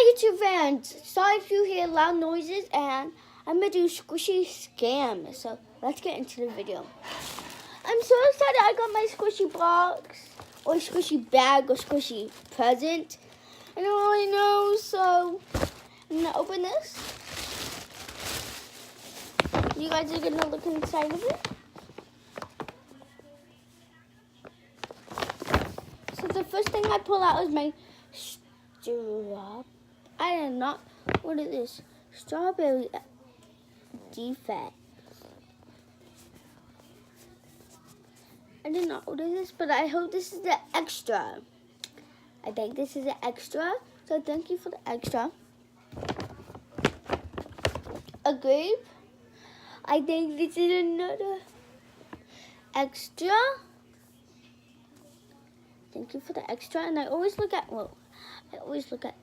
Hi YouTube fans! Sorry if you hear loud noises, and I'm gonna do squishy scam. So let's get into the video. I'm so excited I got my squishy box, or squishy bag, or squishy present. I don't really know, so I'm gonna open this. You guys are gonna look inside of it. So the first thing I pull out is my I am not. What is this? Strawberry defect. I did not order this, but I hope this is the extra. I think this is the extra. So thank you for the extra. A grape. I think this is another extra. Thank you for the extra. And I always look at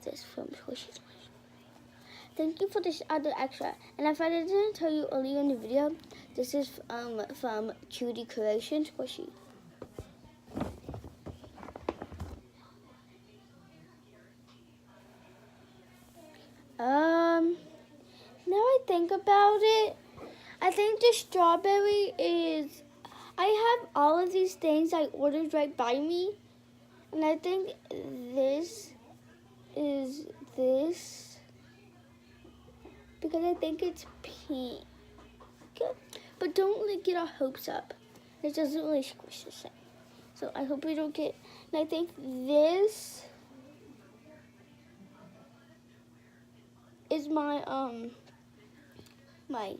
this from Slushy. Thank you for this other extra. And if I didn't tell you earlier in the video, this is from Cutie Creation Squishy. Now I think about it, I think the strawberry is, I have all of these things I ordered right by me. And I think this is this, because I think it's pink. But don't get our hopes up. It doesn't really squish the same. So I hope we don't get, and I think this is my, my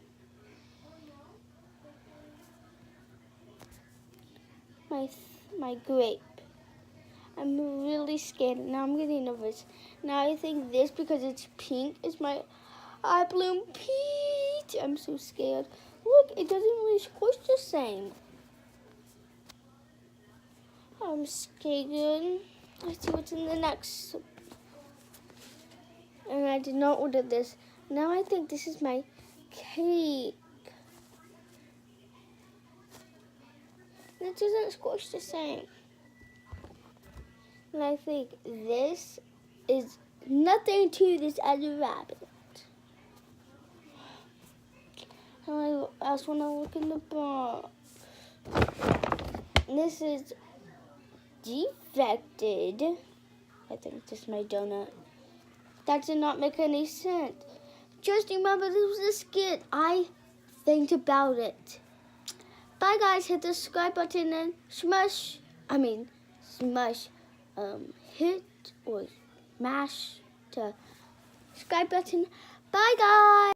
grape. I'm really scared. Now I'm getting nervous. Now I think this, because it's pink, is my I Bloom Peach. I'm so scared. Look, it doesn't really squish the same. I'm scared. Let's see what's in the next. And I did not order this. Now I think this is my cake. And it doesn't squish the same. And I think this is nothing to this other rabbit. And I also want to look in the box. This is defected. I think this is my donut. That did not make any sense. Just remember, this was a skit. I think about it. Bye guys, hit the subscribe button and hit or smash the subscribe button. Bye guys.